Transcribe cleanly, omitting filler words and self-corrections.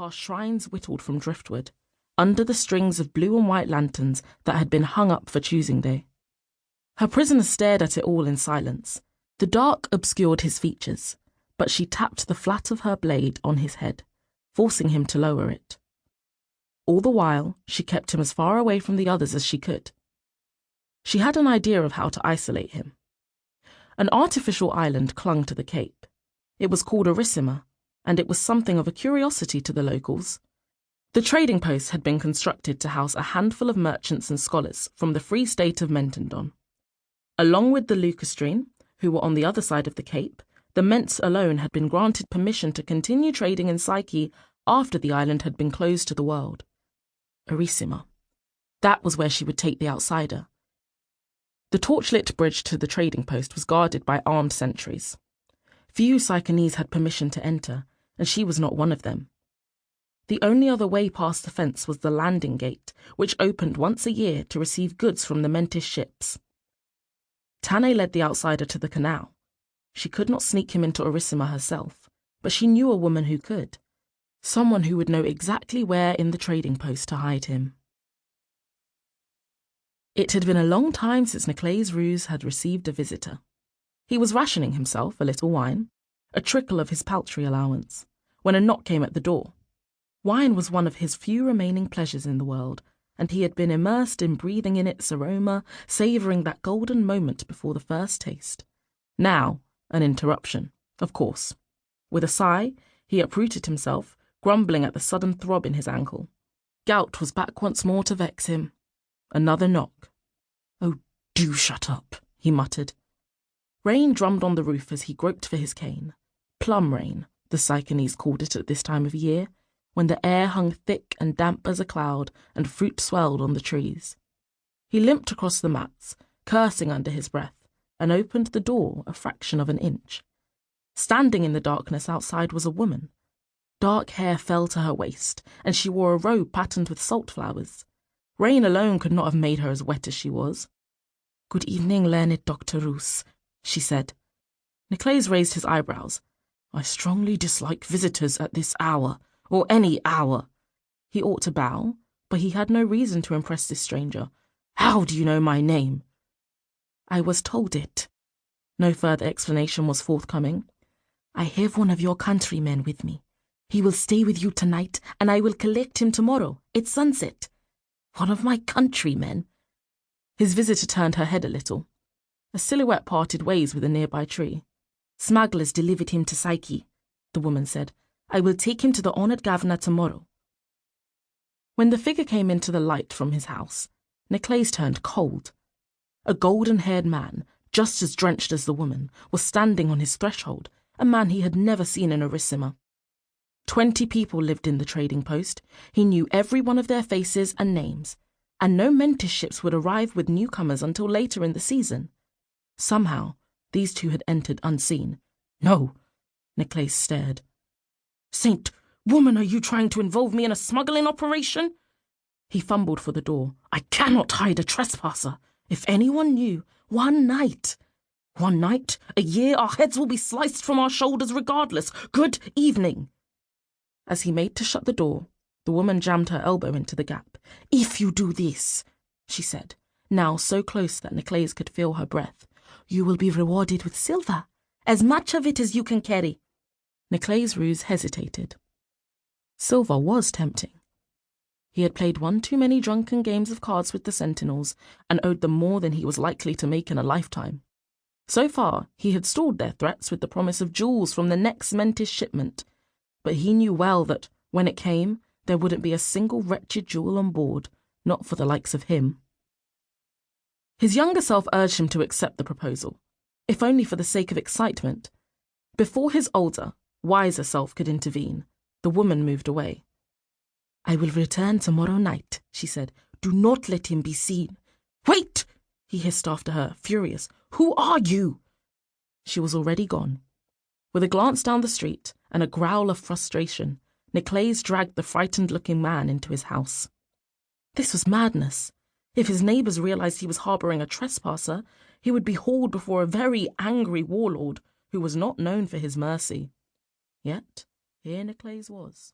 past shrines whittled from driftwood, under the strings of blue and white lanterns that had been hung up for choosing day. Her prisoner stared at it all in silence. The dark obscured his features, but she tapped the flat of her blade on his head, forcing him to lower it. All the while, she kept him as far away from the others as she could. She had an idea of how to isolate him. An artificial island clung to the cape. It was called Arissima, and it was something of a curiosity to the locals. The trading post had been constructed to house a handful of merchants and scholars from the Free State of Mentendon. Along with the Lucastrine, who were on the other side of the cape, the Ments alone had been granted permission to continue trading in Psyche after the island had been closed to the world. Arissima. That was where she would take the outsider. The torchlit bridge to the trading post was guarded by armed sentries. Few Psychonese had permission to enter, and she was not one of them. The only other way past the fence was the landing gate, which opened once a year to receive goods from the Mentish ships. Tane led the outsider to the canal. She could not sneak him into Arissima herself, but she knew a woman who could. Someone who would know exactly where in the trading post to hide him. It had been a long time since Niclais Ruse had received a visitor. He was rationing himself a little wine, a trickle of his paltry allowance, when a knock came at the door. Wine was one of his few remaining pleasures in the world, and he had been immersed in breathing in its aroma, savouring that golden moment before the first taste. Now, an interruption, of course. With a sigh, he uprooted himself, grumbling at the sudden throb in his ankle. Gout was back once more to vex him. Another knock. "Oh, do shut up," he muttered. Rain drummed on the roof as he groped for his cane. Plum rain, the Psychonese called it at this time of year, when the air hung thick and damp as a cloud and fruit swelled on the trees. He limped across the mats, cursing under his breath, and opened the door a fraction of an inch. Standing in the darkness outside was a woman. Dark hair fell to her waist, and she wore a robe patterned with salt flowers. Rain alone could not have made her as wet as she was. "Good evening, learned Dr. Roos," she said. Niclais raised his eyebrows. "I strongly dislike visitors at this hour, or any hour." He ought to bow, but he had no reason to impress this stranger. "How do you know my name?" "I was told it." No further explanation was forthcoming. "I have one of your countrymen with me. He will stay with you tonight, and I will collect him tomorrow, at sunset." "One of my countrymen?" His visitor turned her head a little. A silhouette parted ways with a nearby tree. "Smugglers delivered him to Psyche," the woman said. "I will take him to the honoured governor tomorrow." When the figure came into the light from his house, Niclais turned cold. A golden-haired man, just as drenched as the woman, was standing on his threshold, a man he had never seen in Arissima. 20 people lived in the trading post. He knew every one of their faces and names, and no Mentish ships would arrive with newcomers until later in the season. Somehow, these two had entered unseen. "No," Niclais stared. "Saint, woman, are you trying to involve me in a smuggling operation?" He fumbled for the door. "I cannot hide a trespasser. If anyone knew, one night, a year, our heads will be sliced from our shoulders regardless. Good evening." As he made to shut the door, the woman jammed her elbow into the gap. "If you do this," she said, now so close that Niclais could feel her breath, "you will be rewarded with silver, as much of it as you can carry." Niclais Ruse hesitated. Silver was tempting. He had played one too many drunken games of cards with the Sentinels and owed them more than he was likely to make in a lifetime. So far, he had stalled their threats with the promise of jewels from the next Mentish shipment, but he knew well that, when it came, there wouldn't be a single wretched jewel on board, not for the likes of him. His younger self urged him to accept the proposal, if only for the sake of excitement. Before his older, wiser self could intervene, the woman moved away. "I will return tomorrow night," she said. "Do not let him be seen." "Wait!" he hissed after her, furious. "Who are you?" She was already gone. With a glance down the street and a growl of frustration, Niclais dragged the frightened-looking man into his house. This was madness. If his neighbours realised he was harbouring a trespasser, he would be hauled before a very angry warlord who was not known for his mercy. Yet, here Niclais was.